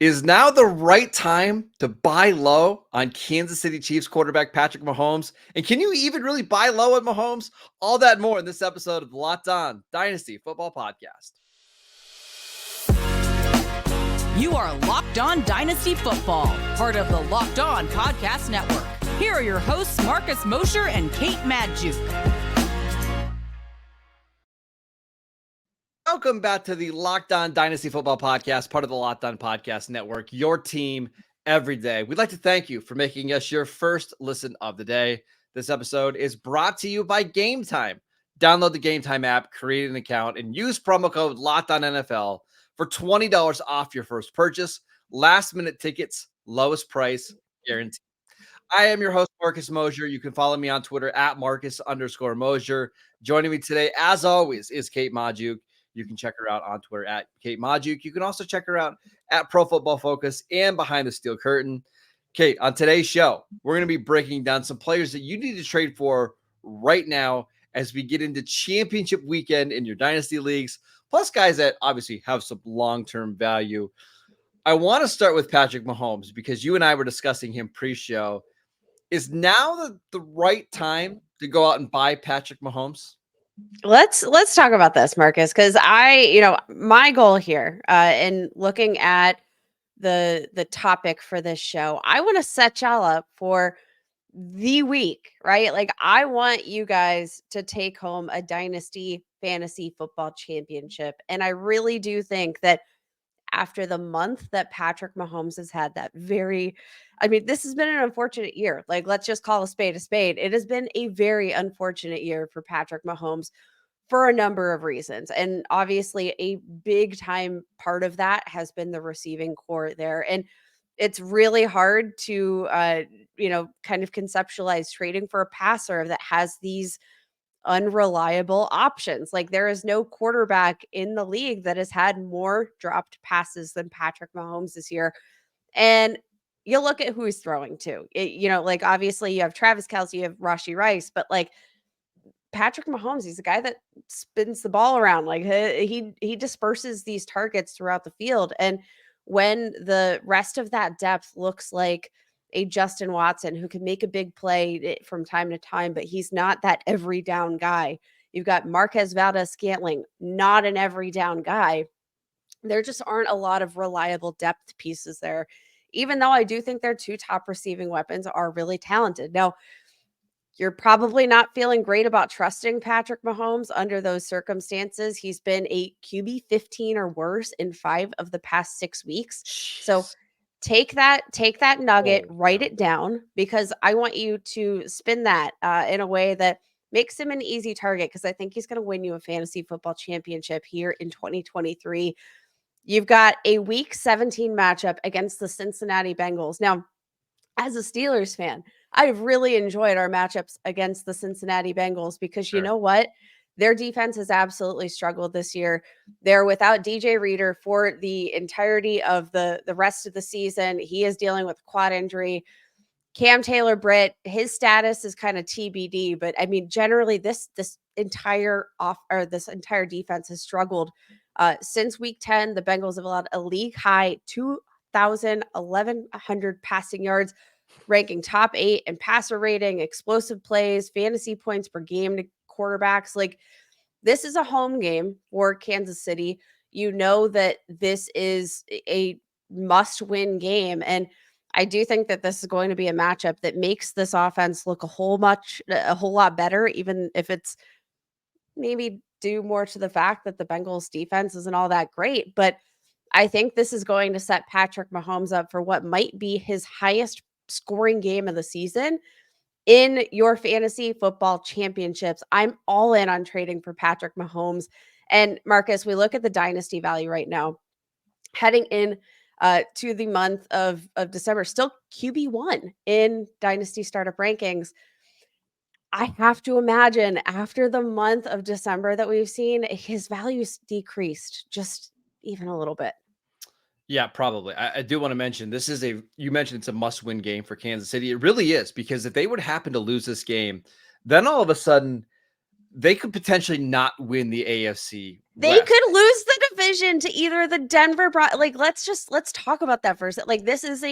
Is now the right time to buy low on Kansas City Chiefs quarterback Patrick Mahomes? And can you even really buy low at Mahomes? All that more in this episode of the Locked On Dynasty Football Podcast. You are Locked On Dynasty Football, part of the Locked On Podcast Network. Here are your hosts, Marcus Mosher and Kate Magdziuk. Welcome back to the Locked On Dynasty Football Podcast, part of the Locked On Podcast Network, your team every day. We'd like to thank you for making us your first listen of the day. This episode is brought to you by Game Time. Download the Game Time app, create an account, and use promo code LOCKEDONNFL for $20 off your first purchase. Last minute tickets, lowest price guaranteed. I am your host, Marcus Mosher. You can follow me on Twitter at Marcus_Mosher. Joining me today, as always, is Kate Magdziuk. You can check her out on Twitter at Kate Magdziuk. You can also check her out at Pro Football Focus and Behind the Steel Curtain. Kate, on today's show, we're going to be breaking down some players that you need to trade for right now as we get into championship weekend in your dynasty leagues, plus guys that obviously have some long-term value. I want to start with Patrick Mahomes because you and I were discussing him pre-show. Is now the right time to go out and buy Patrick Mahomes? Let's talk about this, Marcus, because my goal here in looking at the topic for this show, I want to set y'all up for the week, right? Like, I want you guys to take home a dynasty fantasy football championship. And I really do think that after the month that Patrick Mahomes has had, this has been an unfortunate year. Like, let's just call a spade a spade. It has been a very unfortunate year for Patrick Mahomes for a number of reasons. And obviously a big time part of that has been the receiving core there. And it's really hard to, kind of conceptualize trading for a passer that has these unreliable options. Like, there is no quarterback in the league that has had more dropped passes than Patrick Mahomes this year. And you look at who he's throwing to. Obviously you have Travis Kelce, you have Rashee Rice, but like Patrick Mahomes, he's a guy that spins the ball around. Like, he disperses these targets throughout the field. And when the rest of that depth looks like a Justin Watson who can make a big play from time to time, but he's not that every down guy. You've got Marquez Valdes-Scantling, not an every down guy. There just aren't a lot of reliable depth pieces there, even though I do think their two top receiving weapons are really talented. Now, you're probably not feeling great about trusting Patrick Mahomes under those circumstances. He's been a QB 15 or worse in 5 of the past 6 weeks. So take that nugget, write it down, because I want you to spin that in a way that makes him an easy target, because I think he's going to win you a fantasy football championship here in 2023. You've got a week 17 matchup against the Cincinnati Bengals. Now, as a Steelers fan, I've really enjoyed our matchups against the Cincinnati Bengals because You know what? Their defense has absolutely struggled this year. They're without DJ Reader for the entirety of the rest of the season. He is dealing with quad injury. Cam Taylor-Britt, his status is kind of TBD, but I mean, generally this entire defense has struggled. Since week 10, the Bengals have allowed a league high 1,100 passing yards, ranking top 8 in passer rating, explosive plays, fantasy points per game to quarterbacks. Like, this is a home game for Kansas City. You know that this is a must-win game, and I do think that this is going to be a matchup that makes this offense look a whole lot better, even if it's maybe due more to the fact that the Bengals defense isn't all that great. But I think this is going to set Patrick Mahomes up for what might be his highest scoring game of the season in your fantasy football championships. I'm all in on trading for Patrick Mahomes. And Marcus, we look at the dynasty value right now, heading in to the month of December, still QB1 in dynasty startup rankings. I have to imagine after the month of December that we've seen, his value's decreased just even a little bit. Yeah, probably. I do want to mention you mentioned it's a must-win game for Kansas City. It really is, because if they would happen to lose this game, then all of a sudden they could potentially not win the AFC They West. could lose the division to either the Denver like let's talk about that first. Like this is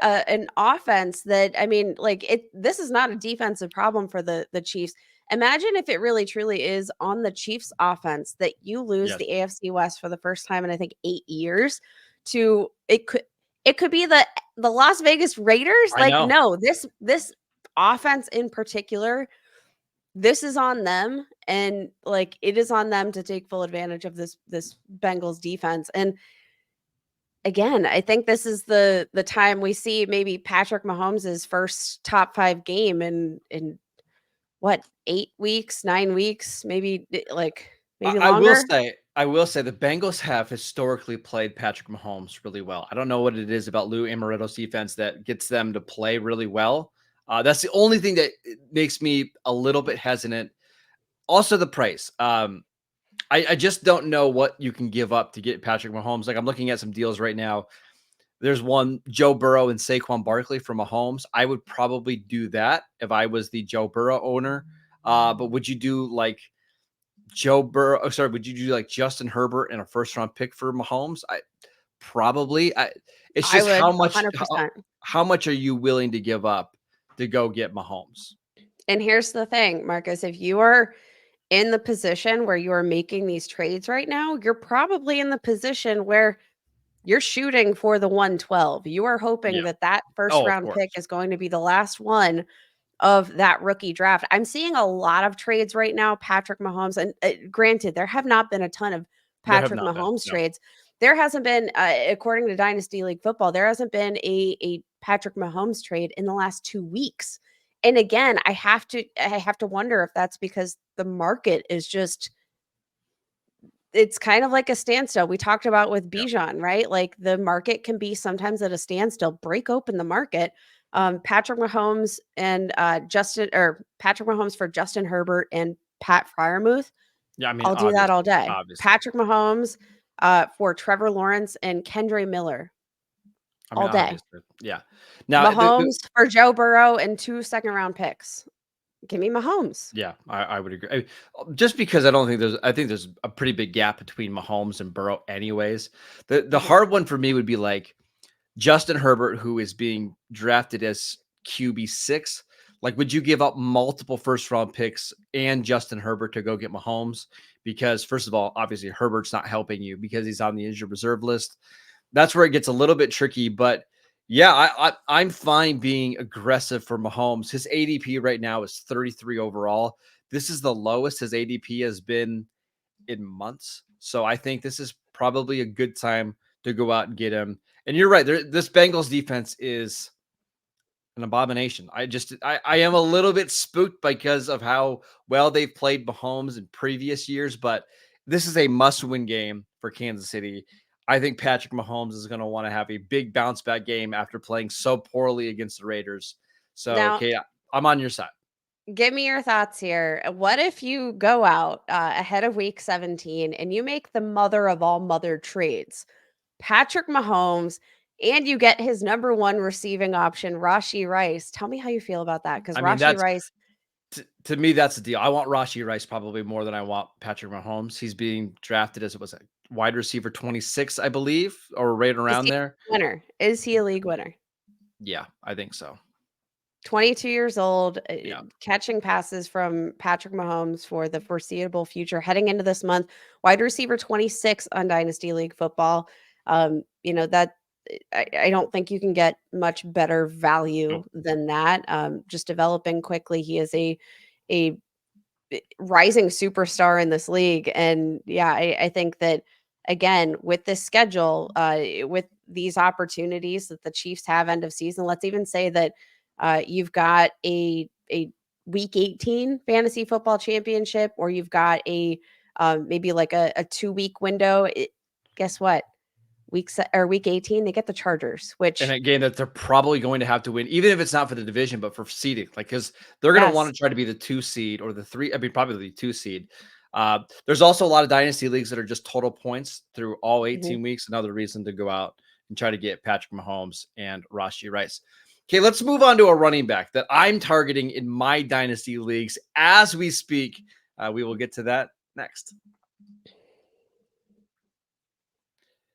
an offense that I mean, like this is not a defensive problem for the Chiefs. Imagine if it really truly is on the Chiefs offense that you lose Yes. the AFC West for the first time in I think 8 years to it could be the Las Vegas Raiders. I Like know. no, this offense in particular, this is on them, and like it is on them to take full advantage of this Bengals defense. And again, I think this is the time we see maybe Patrick Mahomes' first top 5 game in what, 8 weeks, 9 weeks, maybe maybe I will longer. say, the Bengals have historically played Patrick Mahomes really well. I don't know what it is about Lou Amaretto's defense that gets them to play really well. That's the only thing that makes me a little bit hesitant. Also, the price. I just don't know what you can give up to get Patrick Mahomes. Like I'm looking at some deals right now. There's one Joe Burrow and Saquon Barkley for Mahomes. I would probably do that if I was the Joe Burrow owner. But would you do like Joe Burrow? Oh, sorry, would you do like Justin Herbert and a first round pick for Mahomes? I probably. It's I just would how much 100%. how much are you willing to give up to go get Mahomes? And here's the thing, Marcus, if you are in the position where you are making these trades right now, you're probably in the position where you're shooting for the 112. You are hoping Yeah. that first Oh, of round course. pick is going to be the last one of that rookie draft. I'm seeing a lot of trades right now, Patrick Mahomes, and granted, there have not been a ton of There have Patrick not been. Mahomes No. trades. There hasn't been, according to Dynasty League Football, there hasn't been a Patrick Mahomes trade in the last 2 weeks. And again, I have to wonder if that's because the market is just it's kind of like a standstill. We talked about with Yeah. Bijan, right? Like the market can be sometimes at a standstill. Break open the market. Patrick Mahomes and Patrick Mahomes for Justin Herbert and Pat Fryermuth. Yeah. I mean, I'll do that all day. obviously. Patrick Mahomes for Trevor Lawrence and Kendre Miller I mean, all day. obviously. Yeah. Now, Mahomes for Joe Burrow and 2 second-round picks. Give me Mahomes. yeah, I would agree. Just because I think there's a pretty big gap between Mahomes and Burrow anyways. The Mhm. hard one for me would be like Justin Herbert, who is being drafted as QB6. Like, would you give up multiple first round picks and Justin Herbert to go get Mahomes? Because first of all, obviously Herbert's not helping you because he's on the injured reserve list. That's where it gets a little bit tricky, but yeah, I'm fine being aggressive for Mahomes. His ADP right now is 33 overall. This is the lowest his ADP has been in months. So I think this is probably a good time to go out and get him. And you're right. This Bengals defense is an abomination. I am a little bit spooked because of how well they've played Mahomes in previous years, but this is a must-win game for Kansas City. I think Patrick Mahomes is going to want to have a big bounce back game after playing so poorly against the Raiders. So, Now, Kate, I'm on your side. give me your thoughts here. What if you go out ahead of week 17 and you make the mother of all mother trades, Patrick Mahomes, and you get his number 1 receiving option, Rashee Rice? Tell me how you feel about that, because I mean, Rashee Rice, to me, that's the deal. I want Rashee Rice probably more than I want Patrick Mahomes. He's being drafted as a wide receiver 26, I believe, or right is around he there. a winner? Is he a league winner? Yeah, I think so. 22 years old, Yeah. catching passes from Patrick Mahomes for the foreseeable future heading into this month. Wide receiver 26 on Dynasty League Football. That I don't think you can get much better value Nope. than that. Just developing quickly. He is a rising superstar in this league. And yeah, I think that again, with this schedule, with these opportunities that the Chiefs have end of season, let's even say that you've got a week 18 fantasy football championship, or you've got a maybe like a 2-week window. Guess what? Week 18, they get the Chargers, And which a game that they're probably going to have to win, even if it's not for the division, but for seeding, like, because they're going to want yes. to try to be the 2 seed or the 3. I mean, probably the 2 seed. There's also a lot of dynasty leagues that are just total points through all Mhm. 18 weeks. Another reason to go out and try to get Patrick Mahomes and Rashee Rice. Okay, let's move on to a running back that I'm targeting in my dynasty leagues as we speak. We will get to that next.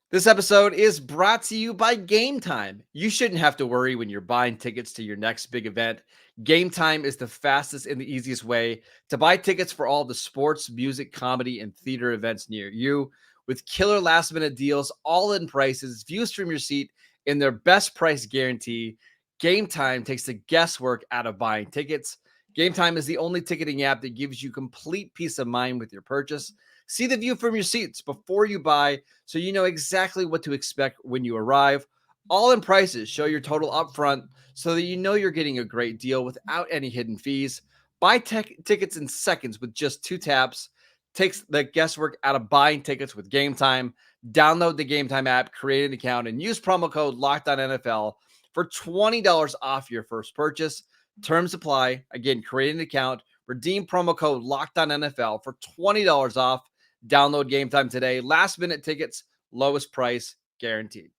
This episode is brought to you by Game Time. You shouldn't have to worry when you're buying tickets to your next big event. Game Time is the fastest and the easiest way to buy tickets for all the sports, music, comedy, and theater events near you. With killer last minute deals, all in prices, views from your seat, and their best price guarantee, Game Time takes the guesswork out of buying tickets. Game Time is the only ticketing app that gives you complete peace of mind with your purchase. See the view from your seats before you buy so you know exactly what to expect when you arrive. All in prices, show your total upfront so that you know you're getting a great deal without any hidden fees. Buy tickets in seconds with just 2 taps. Takes the guesswork out of buying tickets with Game Time. Download the Game Time app, create an account, and use promo code LOCKEDONNFL for $20 off your first purchase. Terms apply. Again, create an account, redeem promo code LOCKEDONNFL for $20 off. Download Game Time today. Last minute tickets, lowest price guaranteed.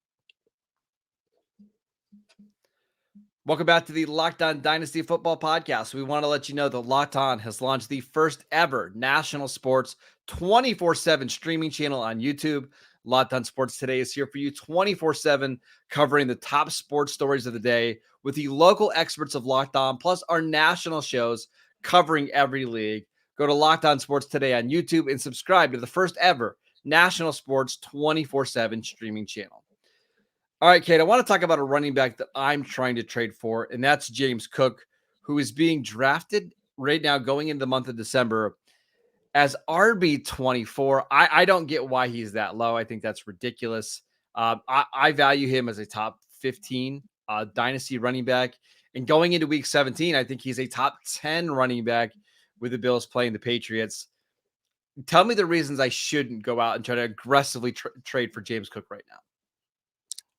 Welcome back to the Locked On Dynasty Football Podcast. We want to let you know that Locked On has launched the first ever national sports 24/7 streaming channel on YouTube. Locked On Sports Today is here for you 24/7, covering the top sports stories of the day with the local experts of Locked On, plus our national shows covering every league. Go to Locked On Sports Today on YouTube and subscribe to the first ever national sports 24/7 streaming channel. All right, Kate, I want to talk about a running back that I'm trying to trade for, and that's James Cook, who is being drafted right now going into the month of December as RB24. I don't get why he's that low. I think that's ridiculous. I value him as a top 15 dynasty running back. And going into week 17, I think he's a top 10 running back with the Bills playing the Patriots. Tell me the reasons I shouldn't go out and try to aggressively trade for James Cook right now.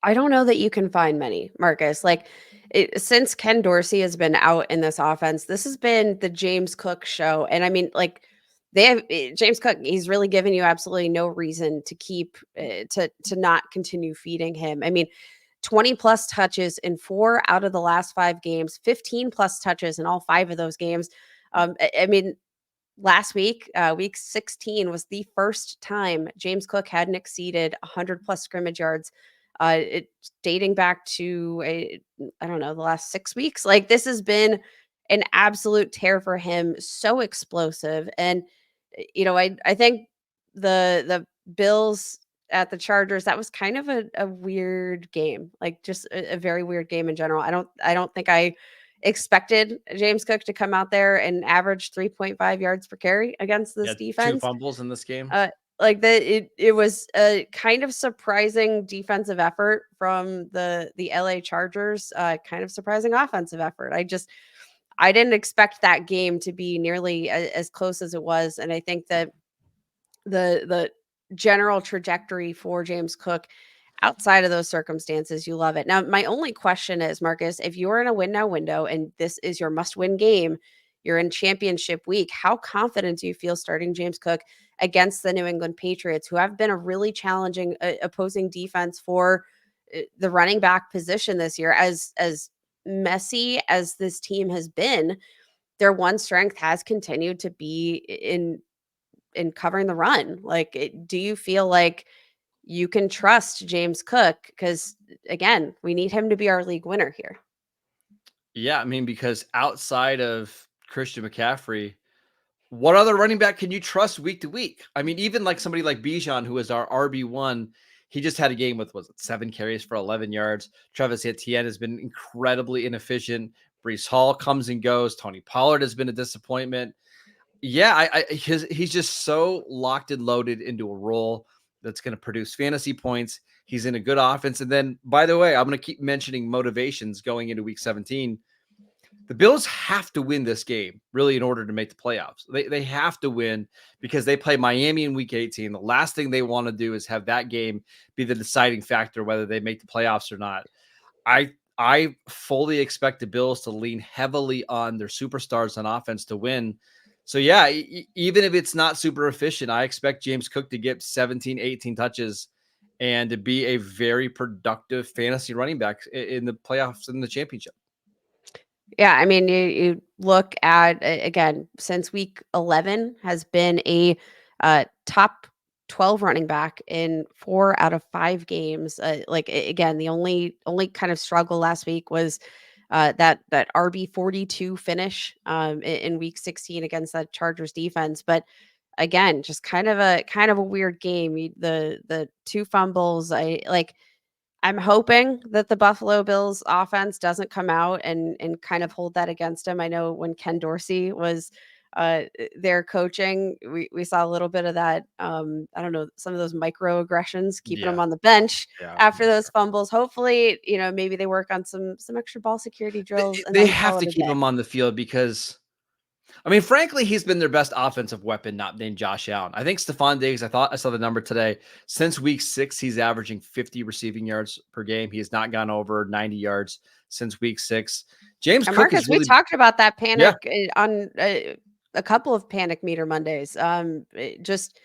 I don't know that you can find many, Marcus. Since Ken Dorsey has been out in this offense, this has been the James Cook show. And I mean, they have James Cook. He's really given you absolutely no reason to keep to not continue feeding him. I mean, 20 plus touches in 4 out of the last 5 games, 15 plus touches in all 5 of those games. I mean, last week, week 16 was the first time James Cook hadn't exceeded 100 plus scrimmage yards. It's dating back to I don't know, the last 6 weeks. Like, this has been an absolute tear for him, so explosive. And I think the Bills at the Chargers, that was kind of a weird game, like just a very weird game in general. I don't think I expected James Cook to come out there and average 3.5 yards per carry against this Yeah, 2 defense. fumbles in this game. It was a kind of surprising defensive effort from the LA Chargers, kind of surprising offensive effort. I didn't expect that game to be nearly as close as it was, and I think that the general trajectory for James Cook outside of those circumstances, you love it. Now, my only question is, Marcus, if you're in a win now window and this is your must-win game, you're in championship week, how confident do you feel starting James Cook against the New England Patriots, who have been a really challenging opposing defense for the running back position this year? As messy as this team has been, their one strength has continued to be in covering the run. Do you feel like you can trust James Cook? Because again, we need him to be our league winner here. Yeah, I mean, because outside of Christian McCaffrey, what other running back can you trust week to week? I mean, even like somebody like Bijan, who is our RB1, he just had a game with, 7 carries for 11 yards. Travis Etienne has been incredibly inefficient. Breece Hall comes and goes. Tony Pollard has been a disappointment. Yeah, he's just so locked and loaded into a role that's going to produce fantasy points. He's in a good offense. And then, by the way, I'm going to keep mentioning motivations going into week 17. The Bills have to win this game, really, in order to make the playoffs. They have to win because they play Miami in week 18. The last thing they want to do is have that game be the deciding factor whether they make the playoffs or not. I fully expect the Bills to lean heavily on their superstars on offense to win. So, yeah, even if it's not super efficient, I expect James Cook to get 17, 18 touches and to be a very productive fantasy running back in the playoffs and the championship. Yeah, I mean, you look at again, since week 11 has been a top 12 running back in 4 out of 5 games. Again, the only kind of struggle last week was that RB 42 finish in week 16 against that Chargers defense. But again, just kind of a weird game. The two fumbles, I'm hoping that the Buffalo Bills offense doesn't come out and kind of hold that against him. I know when Ken Dorsey was there coaching, we saw a little bit of that. I don't know, some of those microaggressions, keeping him Yeah, on the bench yeah. after those fumbles. Hopefully, maybe they work on some extra ball security drills and They then have call to it a keep day. him on the field because, I mean, frankly, he's been their best offensive weapon, not named Josh Allen. I think Stephon Diggs, I thought I saw the number today. Since week 6, he's averaging 50 receiving yards per game. He has not gone over 90 yards since week 6. James And Cook is Marcus, we really, talked about that yeah, panic on a couple of panic meter Mondays. Just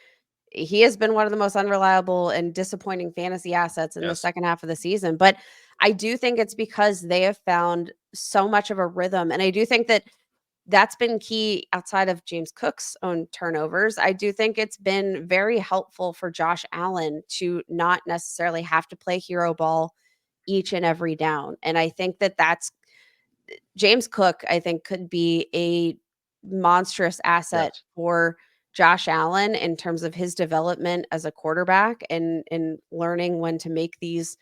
he has been one of the most unreliable and disappointing fantasy assets in the yes. second half of the season. But I do think it's because they have found so much of a rhythm. And I do think that that's been key outside of James Cook's own turnovers. I do think it's been very helpful for Josh Allen to not necessarily have to play hero ball each and every down. And I think that that's James Cook, I think, could be a monstrous asset Yes. for Josh Allen in terms of his development as a quarterback and learning when to make these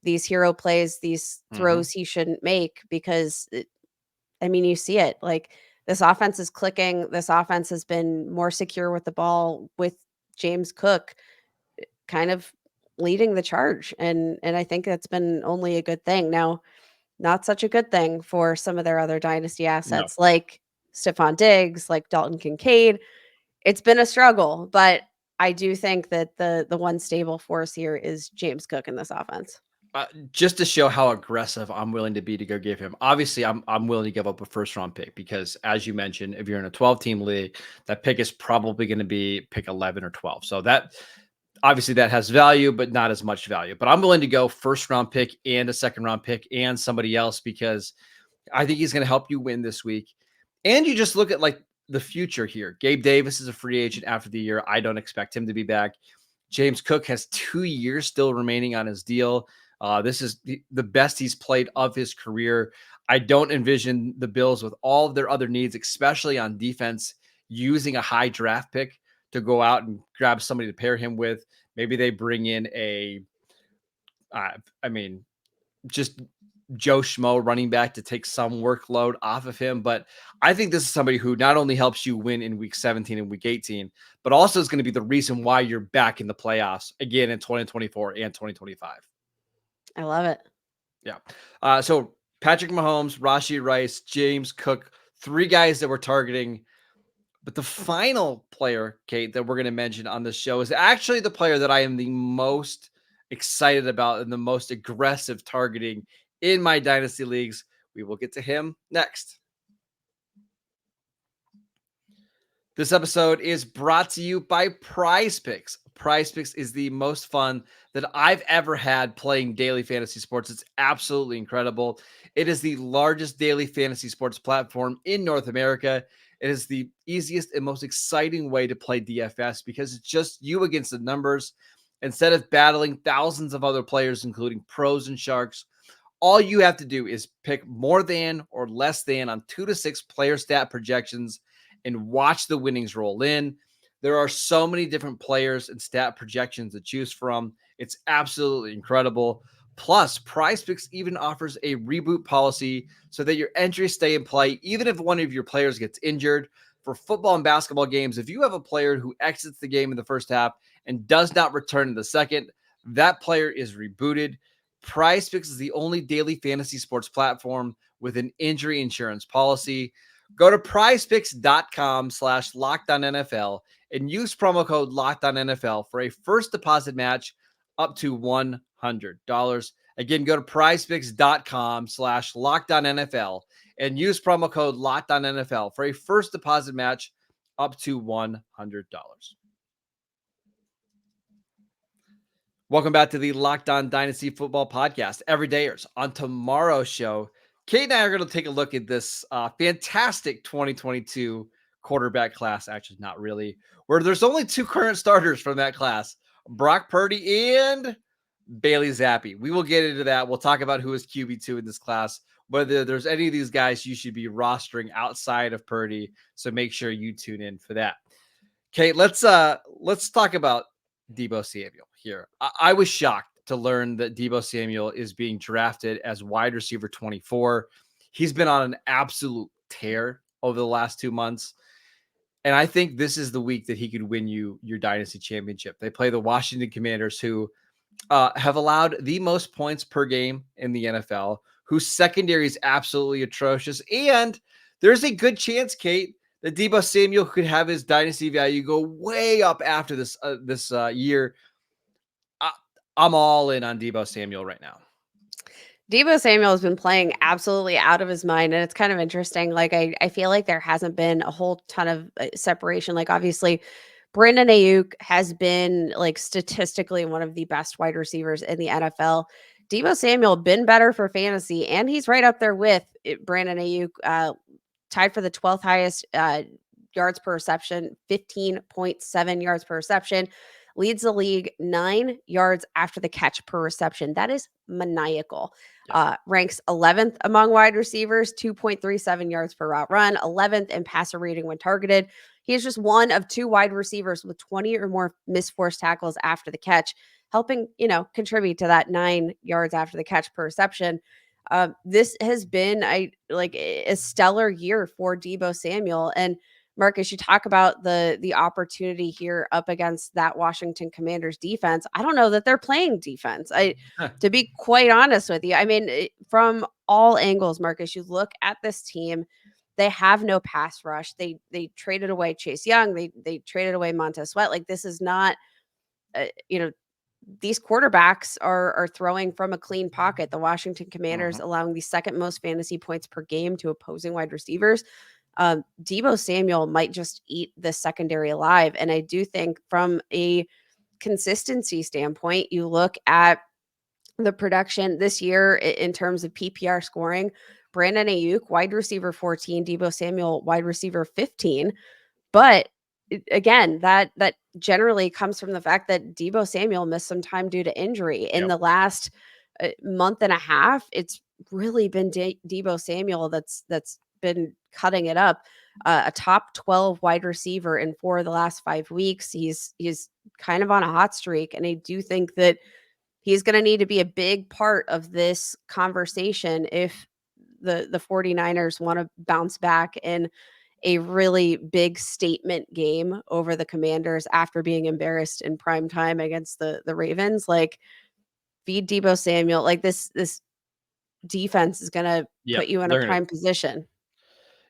hero plays, these Mhm. throws he shouldn't make because I mean, you see it. Like this offense is clicking. This offense has been more secure with the ball with James Cook kind of leading the charge. And I think that's been only a good thing. Now, not such a good thing for some of their other dynasty No. assets like Stephon Diggs, like Dalton Kincaid. It's been a struggle, but I do think that the one stable force here is James Cook in this offense. Just to show how aggressive I'm willing to be to go give him. Obviously, I'm willing to give up a first round pick because, as you mentioned, if you're in a 12 team league, that pick is probably going to be pick 11 or 12. So that obviously that has value, but not as much value. But I'm willing to go first round pick and a second round pick and somebody else because I think he's going to help you win this week. And you just look at like the future here. Gabe Davis is a free agent after the year. I don't expect him to be back. James Cook has 2 years still remaining on his deal. This is the best he's played of his career. I don't envision the Bills with all of their other needs, especially on defense, using a high draft pick to go out and grab somebody to pair him with. Maybe they bring in I mean, just Joe Schmo running back to take some workload off of him. But I think this is somebody who not only helps you win in week 17 and week 18, but also is going to be the reason why you're back in the playoffs again in 2024 and 2025. I love it. Yeah. So Patrick Mahomes, Rashid Rice, James Cook, 3 guys that we're targeting. But the final player, Kate, that we're going to mention on this show is actually the player that I am the most excited about and the most aggressive targeting in my dynasty leagues. We will get to him next. This episode is brought to you by Prize Picks. Prize Picks is the most fun that I've ever had playing daily fantasy sports. It's absolutely incredible. It is the largest daily fantasy sports platform in North America. It is the easiest and most exciting way to play DFS because it's just you against the numbers. Instead of battling thousands of other players, including pros and sharks, all you have to do is pick more than or less than on 2 to 6 player stat projections and watch the winnings roll in. There are so many different players and stat projections to choose from. It's absolutely incredible. Plus, PrizePicks even offers a reboot policy so that your entries stay in play even if one of your players gets injured. For football and basketball games, if you have a player who exits the game in the first half and does not return in the second, that player is rebooted. PrizePicks is the only daily fantasy sports platform with an injury insurance policy. Go to prizepicks.com/LockedOnNFL and use promo code LockedOnNFL for a first deposit match up to $100. Again, go to prizepicks.com/LockedOnNFL and use promo code LockedOnNFL for a first deposit match up to $100. Welcome back to the Locked On Dynasty Football Podcast. Everydayers, on tomorrow's show, Kate and I are going to take a look at this fantastic 2022 quarterback class. Actually, not really, where there's only two current starters from that class, Brock Purdy and Bailey Zappi. We will get into that. We'll talk about who is QB2 in this class, whether there's any of these guys you should be rostering outside of Purdy. So make sure you tune in for that. Okay, let's talk about Deebo Samuel here. I was shocked to learn that Deebo Samuel is being drafted as wide receiver 24. He's been on an absolute tear over the last 2 months. And I think this is the week that he could win you your dynasty championship. They play the Washington Commanders, who have allowed the most points per game in the NFL, whose secondary is absolutely atrocious. And there's a good chance, Kate, that Deebo Samuel could have his dynasty value go way up after this year. I'm all in on Deebo Samuel right now. Deebo Samuel has been playing absolutely out of his mind, and it's kind of interesting. Like I feel like there hasn't been a whole ton of separation. Like obviously, Brandon Ayuk has been like statistically one of the best wide receivers in the NFL. Deebo Samuel been better for fantasy, and he's right up there with Brandon Ayuk, tied for the 12th highest yards per reception, 15.7 yards per reception. Leads the league 9 yards after the catch per reception. That is maniacal. Ranks 11th among wide receivers, 2.37 yards per route run, 11th in passer rating when targeted. He is just one of two wide receivers with 20 or more missed forced tackles after the catch, helping, contribute to that 9 yards after the catch per reception. This has been a stellar year for Deebo Samuel. And Marcus, you talk about the opportunity here up against that Washington Commanders defense. I don't know that they're playing defense. To be quite honest with you, I mean, from all angles, Marcus, you look at this team, they have no pass rush. They traded away Chase Young. They traded away Montez Sweat. Like this is not, these quarterbacks are throwing from a clean pocket. The Washington Commanders allowing the second most fantasy points per game to opposing wide receivers. Deebo Samuel might just eat the secondary alive. And I do think from a consistency standpoint, you look at the production this year in terms of PPR scoring, Brandon Ayuk, wide receiver 14, Deebo Samuel, wide receiver 15. But again, that generally comes from the fact that Deebo Samuel missed some time due to injury. In the last month and a half, it's really been Deebo Samuel that's been cutting it up. A top 12 wide receiver in 4 of the last 5 weeks. He's kind of on a hot streak, and I do think that he's going to need to be a big part of this conversation if the 49ers want to bounce back in a really big statement game over the Commanders after being embarrassed in prime time against the Ravens. Like, feed Deebo Samuel. Like this defense is going to put you in a prime position.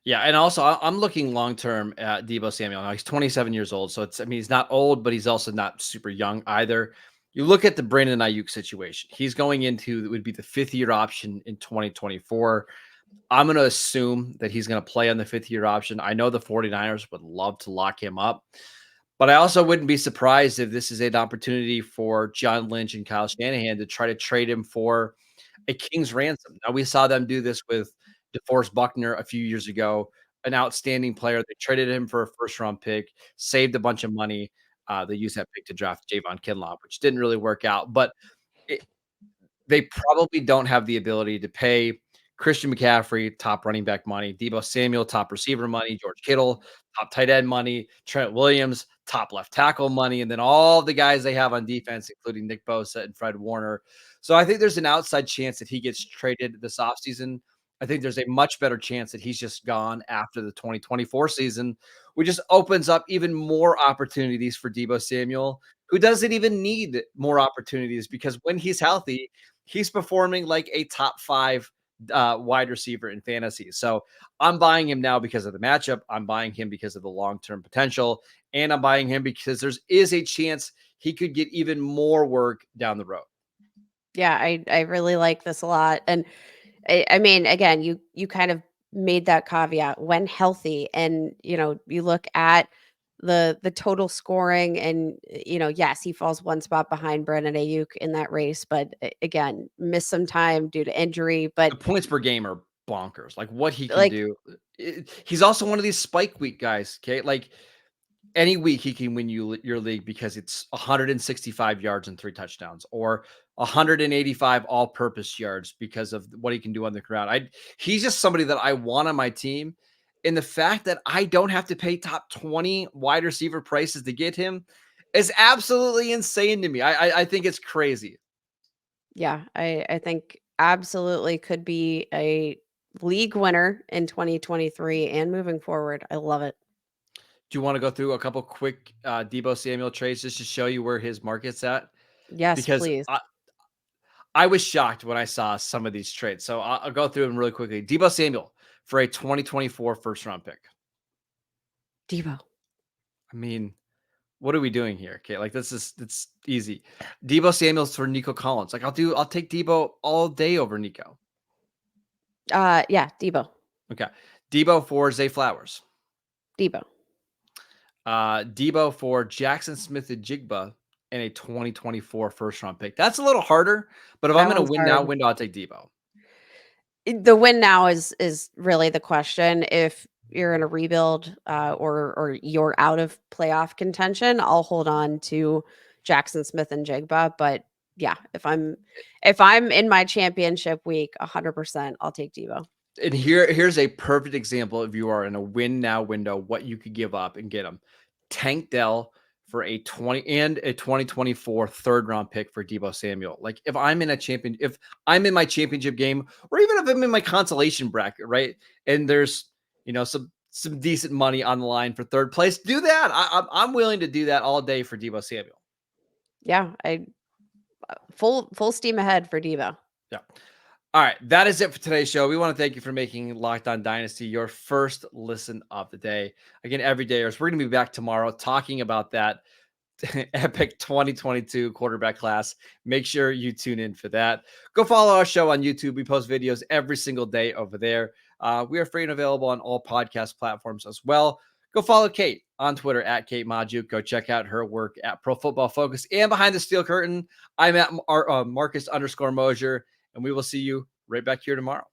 Yeah, and also I'm looking long term at Deebo Samuel. Now he's 27 years old, so he's not old, but he's also not super young either. You look at the Brandon Ayuk situation. He's going into would be the 5th-year option in 2024. I'm going to assume that he's going to play on the 5th-year option. I know the 49ers would love to lock him up, but I also wouldn't be surprised if this is an opportunity for John Lynch and Kyle Shanahan to try to trade him for a king's ransom. Now, we saw them do this with DeForest Buckner a few years ago, an outstanding player. They traded him for a first-round pick, saved a bunch of money. They used that pick to draft Javon Kinlaw, which didn't really work out. But they probably don't have the ability to pay Christian McCaffrey top running back money, Deebo Samuel top receiver money, George Kittle top tight end money, Trent Williams top left tackle money, and then all the guys they have on defense, including Nick Bosa and Fred Warner. So I think there's an outside chance that he gets traded this offseason. I think there's a much better chance that he's just gone after the 2024 season, which just opens up even more opportunities for Deebo Samuel, who doesn't even need more opportunities because when he's healthy, he's performing like a top 5 wide receiver in fantasy. So I'm buying him now because of the matchup. I'm buying him because of the long-term potential. And I'm buying him because there is a chance he could get even more work down the road. Yeah, I really like this a lot. And I mean, again, you kind of made that caveat when healthy, and you look at the total scoring, and yes, he falls one spot behind Brandon Ayuk in that race, but again, missed some time due to injury. But the points per game are bonkers. Like what he can Like, do. He's also one of these spike week guys. Okay. Like any week he can win you your league because it's 165 yards and 3 touchdowns or 185 all-purpose yards because of what he can do on the ground. He's just somebody that I want on my team. And the fact that I don't have to pay top 20 wide receiver prices to get him is absolutely insane to me. I think it's crazy. yeah, I think absolutely could be a league winner in 2023 and moving forward. I love it. Do you want to go through a couple quick Deebo Samuel trades just to show you where his market's at? Yes, Because please. I was shocked when I saw some of these trades. So I'll go through them really quickly. Deebo Samuel for a 2024 first round pick. Deebo. I mean, what are we doing here? Okay, like it's easy. Deebo Samuel's for Nico Collins. Like I'll take Deebo all day over Nico. Yeah, Deebo. Okay. Deebo for Zay Flowers. Deebo. Deebo for Jackson Smith and Jigba and a 2024 first round pick. That's a little harder, but if I'm That in a one's win now hard. window, I'll take Deebo. The win now is really the question. If you're in a rebuild, or you're out of playoff contention, I'll hold on to Jackson Smith and Jigba. But yeah, if I'm in my championship week, 100%, I'll take Deebo. And here's a perfect example if you are in a win now window, what you could give up and get them. Tank Dell for a 2024 third round pick for Deebo Samuel. Like if I'm in my championship game, or even if I'm in my consolation bracket, right? And there's some decent money on the line for third place, do that. I'm willing to do that all day for Deebo Samuel. Yeah, I full steam ahead for Deebo. Yeah. All right, that is it for today's show. We want to thank you for making Locked On Dynasty your first listen of the day. Again, every day, we're going to be back tomorrow talking about that epic 2022 quarterback class. Make sure you tune in for that. Go follow our show on YouTube. We post videos every single day over there. We are free and available on all podcast platforms as well. Go follow Kate on Twitter at Kate Majuk. Go check out her work at Pro Football Focus and Behind the Steel Curtain. I'm at Marcus _Mosier. And we will see you right back here tomorrow.